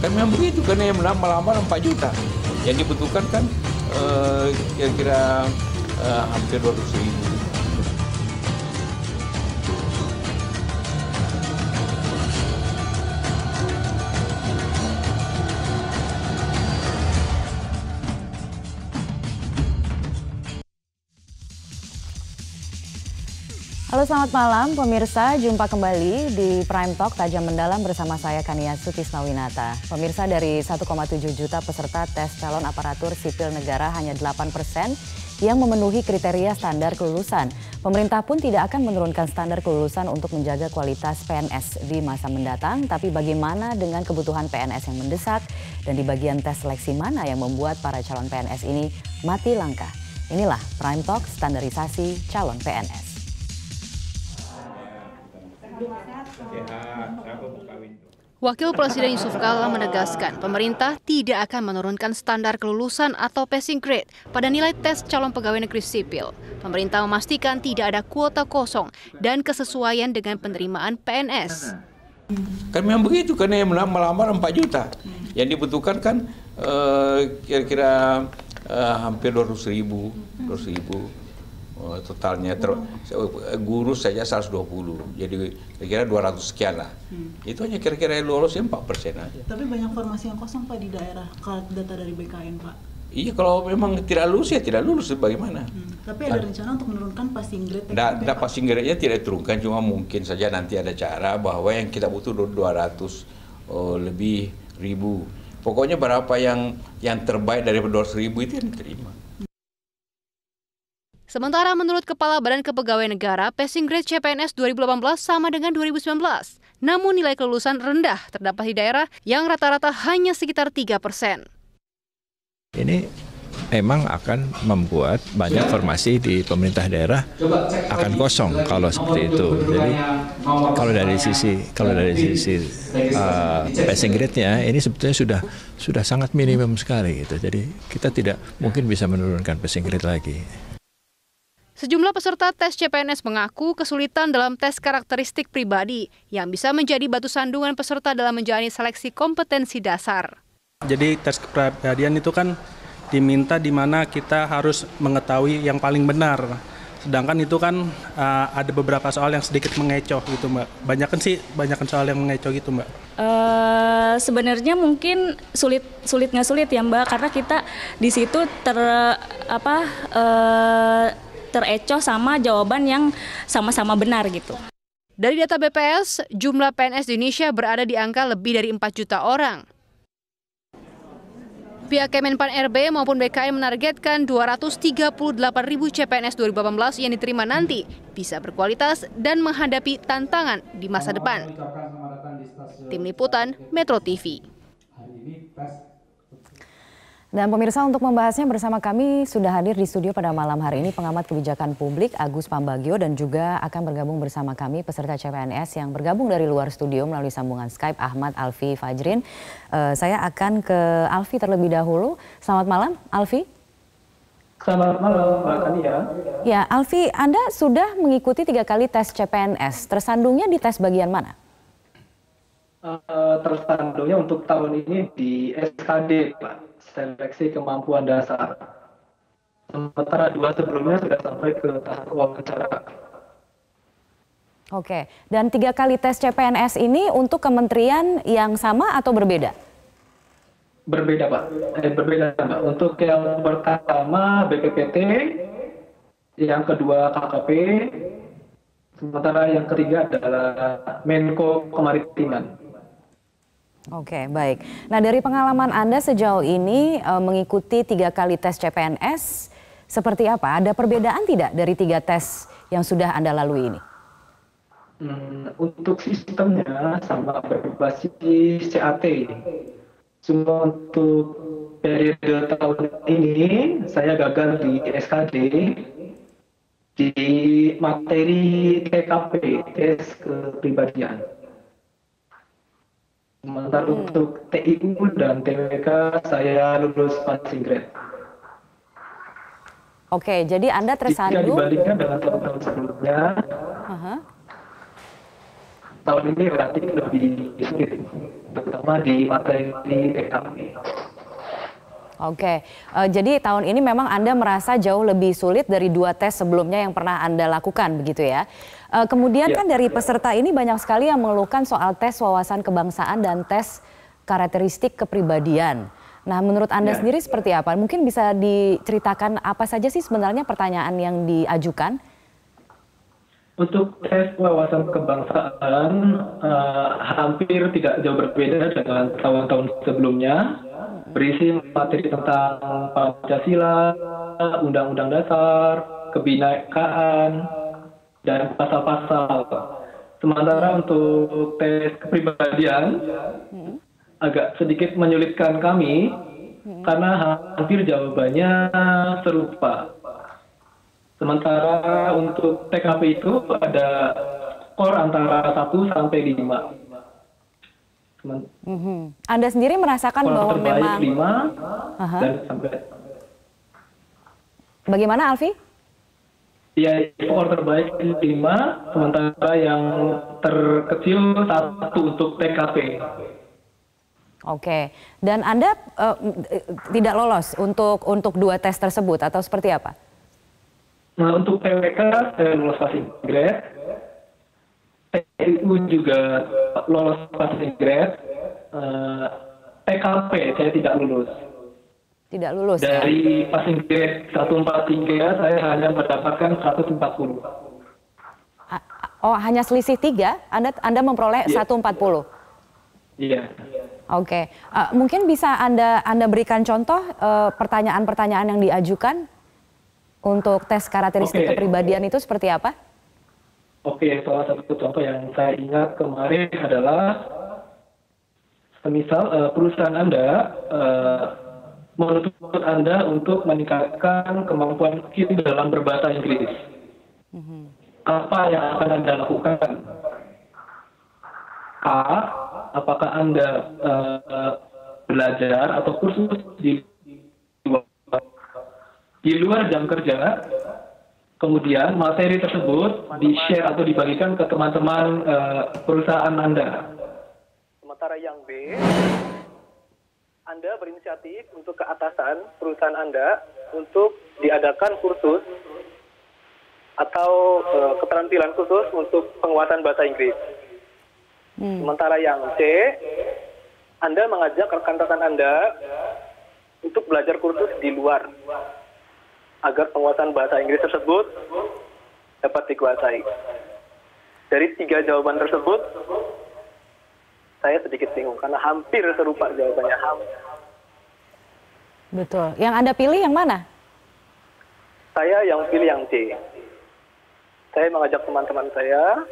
Kan memang begitu, karena yang melamar 4 juta. Yang dibutuhkan kan kira-kira hampir 200.000. Halo, selamat malam pemirsa, jumpa kembali di Prime Talk Tajam Mendalam bersama saya Kania Sutisnawinata. Pemirsa, dari 1,7 juta peserta tes calon aparatur sipil negara hanya 8% yang memenuhi kriteria standar kelulusan. Pemerintah pun tidak akan menurunkan standar kelulusan untuk menjaga kualitas PNS di masa mendatang, tapi bagaimana dengan kebutuhan PNS yang mendesak dan di bagian tes seleksi mana yang membuat para calon PNS ini mati langkah. Inilah Prime Talk standarisasi calon PNS. Wakil Presiden Yusuf Kala menegaskan pemerintah tidak akan menurunkan standar kelulusan atau passing grade pada nilai tes calon pegawai negeri sipil. Pemerintah memastikan tidak ada kuota kosong dan kesesuaian dengan penerimaan PNS. Kan memang begitu, karena yang melamar 4 juta. Yang dibutuhkan kan kira-kira hampir 200.000. Totalnya guru saja 120, jadi kira-kira 200 sekian lah. Itu hanya kira-kira lulus 4% aja. Tapi banyak formasi yang kosong Pak di daerah, kalau data dari BKN Pak. Iya, kalau memang tidak lulus ya tidak lulus, bagaimana? Tapi ada rencana untuk menurunkan passing grade? Tidak, passing grade-nya tidak diturunkan, cuma mungkin saja nanti ada cara bahwa yang kita butuh 200 lebih ribu. Pokoknya berapa yang terbaik dari 200.000 itu yang diterima. Sementara menurut Kepala Badan Kepegawaian Negara, passing grade CPNS 2018 sama dengan 2019. Namun nilai kelulusan rendah terdapat di daerah yang rata-rata hanya sekitar 3%. Ini memang akan membuat banyak formasi di pemerintah daerah akan kosong kalau seperti itu. Jadi kalau dari sisi passing grade-nya ini sebetulnya sudah sangat minimum sekali gitu. Jadi kita tidak mungkin bisa menurunkan passing grade lagi. Sejumlah peserta tes CPNS mengaku kesulitan dalam tes karakteristik pribadi yang bisa menjadi batu sandungan peserta dalam menjalani seleksi kompetensi dasar. Jadi tes kepribadian itu kan diminta di mana kita harus mengetahui yang paling benar. Sedangkan itu kan ada beberapa soal yang sedikit mengecoh gitu Mbak. Banyakan soal yang mengecoh gitu Mbak. Sebenarnya mungkin sulit ya Mbak, karena kita di situ terecoh sama jawaban yang sama-sama benar gitu. Dari data BPS, jumlah PNS di Indonesia berada di angka lebih dari 4 juta orang. Pihak Kemenpan RB maupun BKN menargetkan 238.000 CPNS 2018 yang diterima nanti bisa berkualitas dan menghadapi tantangan di masa depan. Tim Liputan Metro TV. Dan pemirsa, untuk membahasnya bersama kami sudah hadir di studio pada malam hari ini pengamat kebijakan publik Agus Pambagio, dan juga akan bergabung bersama kami peserta CPNS yang bergabung dari luar studio melalui sambungan Skype, Ahmad Alfi Fajrin. Saya akan ke Alfi terlebih dahulu. Selamat malam, Alfi. Selamat malam, Mbak Kania. Ya, Alfi, Anda sudah mengikuti 3 kali tes CPNS. Tersandungnya di tes bagian mana? Tersandungnya untuk tahun ini di SKD, Pak. Seleksi kemampuan dasar. Sementara 2 sebelumnya sudah sampai ke tahap wawancara. Oke, dan 3 kali tes CPNS ini untuk kementerian yang sama atau berbeda? Berbeda Pak, berbeda Pak. Untuk yang pertama BPPT, yang kedua KKP, sementara yang ketiga adalah Menko Kemaritiman. Oke, baik. Nah, dari pengalaman Anda sejauh ini mengikuti 3 kali tes CPNS, seperti apa? Ada perbedaan tidak dari 3 tes yang sudah Anda lalui ini? Untuk sistemnya sama berbasis CAT. Cuma untuk periode tahun ini saya gagal di SKD di materi TKP, tes kepribadian. Sementara untuk TIU dan TWK saya lulus passing grade. Oke, jadi Anda tersandung. Jika dibandingkan dengan tahun-tahun sebelumnya, tahun ini relatif lebih sulit untuk terutama di materi PKP. Oke, jadi tahun ini memang Anda merasa jauh lebih sulit dari 2 tes sebelumnya yang pernah Anda lakukan, begitu ya. Kemudian kan dari peserta ini banyak sekali yang mengeluhkan soal tes wawasan kebangsaan dan tes karakteristik kepribadian. Nah, menurut Anda sendiri seperti apa? Mungkin bisa diceritakan apa saja sih sebenarnya pertanyaan yang diajukan? Untuk tes wawasan kebangsaan hampir tidak jauh berbeda dengan tahun-tahun sebelumnya. Berisi materi tentang Pancasila, Undang-Undang Dasar, kebinekaan, dan pasal-pasal. Sementara untuk tes kepribadian agak sedikit menyulitkan kami karena hampir jawabannya serupa. Sementara untuk TKP itu ada skor antara 1 sampai 5. Anda sendiri merasakan bahwa memang 5 dan sampai. Bagaimana, Alfi? Ya, skor terbaik 5, sementara yang terkecil 1 untuk TKP. Oke, dan Anda tidak lolos untuk 2 tes tersebut atau seperti apa? Nah, untuk PWK saya lolos passing grade, TU juga lolos passing grade, TKP saya tidak lulus. Tidak lulus. Dari passing grade 143 saya hanya mendapatkan 140. Oh, hanya selisih 3? Anda memperoleh 140? Iya. Oke, mungkin bisa Anda berikan contoh pertanyaan-pertanyaan yang diajukan untuk tes karakteristik kepribadian itu seperti apa? Oke, salah satu contoh yang saya ingat kemarin adalah semisal perusahaan Anda menuntut Anda untuk meningkatkan kemampuan skill dalam berbahasa Inggris. Apa yang akan Anda lakukan? A, apakah Anda belajar atau kursus di luar jam kerja, kemudian materi tersebut di-share atau dibagikan ke teman-teman perusahaan Anda. Sementara yang B, Anda berinisiatif untuk ke atasan perusahaan Anda untuk diadakan kursus atau keterampilan khusus untuk penguasaan bahasa Inggris. Sementara yang C, Anda mengajak rekan-rekan Anda untuk belajar kursus di luar agar penguasaan bahasa Inggris tersebut dapat dikuasai. Dari 3 jawaban tersebut, saya sedikit bingung karena hampir serupa jawabannya. Betul. Yang Anda pilih yang mana? Saya yang pilih yang C. Saya mengajak teman-teman saya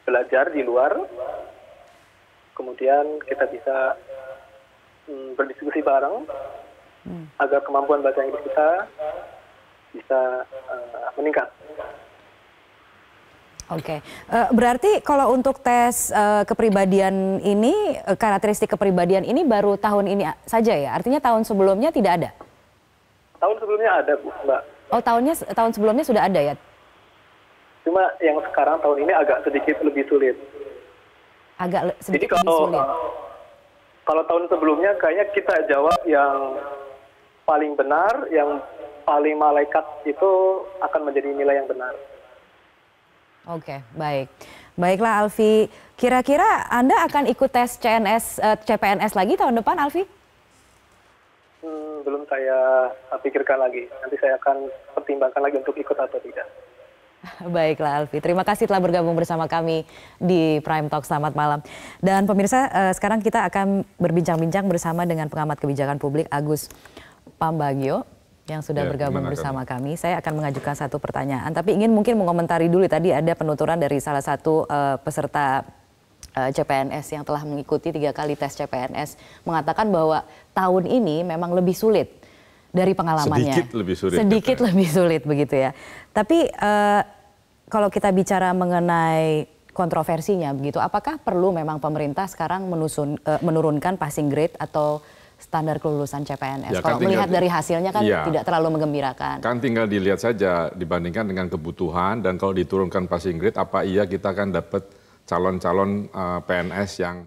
belajar di luar, kemudian kita bisa berdiskusi bareng agar kemampuan bahasa Inggris kita bisa meningkat. Oke, berarti kalau untuk tes kepribadian ini, karakteristik kepribadian ini baru tahun ini saja ya? Artinya tahun sebelumnya tidak ada? Tahun sebelumnya ada, Bu, Mbak. Oh, tahun sebelumnya sudah ada ya? Cuma yang sekarang tahun ini agak sedikit lebih sulit. Sedikit Jadi lebih sulit. Kalau tahun sebelumnya kayaknya kita jawab yang paling benar, yang paling malaikat itu akan menjadi nilai yang benar. Oke, baik. Baiklah Alfi, kira-kira Anda akan ikut tes CPNS lagi tahun depan, Alfi? Belum saya pikirkan lagi. Nanti saya akan pertimbangkan lagi untuk ikut atau tidak. Baiklah Alfi, terima kasih telah bergabung bersama kami di Prime Talk. Selamat malam. Dan pemirsa, sekarang kita akan berbincang-bincang bersama dengan pengamat kebijakan publik Agus Pambagio yang sudah bergabung bersama kami. Saya akan mengajukan satu pertanyaan, tapi ingin mungkin mengomentari dulu. Tadi ada penuturan dari salah satu peserta CPNS yang telah mengikuti 3 kali tes CPNS, mengatakan bahwa tahun ini memang lebih sulit dari pengalamannya. Sedikit lebih sulit. Sedikit lebih sulit begitu ya. Tapi kalau kita bicara mengenai kontroversinya begitu, apakah perlu memang pemerintah sekarang menurunkan passing grade atau standar kelulusan CPNS? Ya, kalau melihat dari hasilnya kan tidak terlalu menggembirakan. Kan tinggal dilihat saja dibandingkan dengan kebutuhan, dan kalau diturunkan passing grade, apa iya kita akan dapat calon-calon PNS yang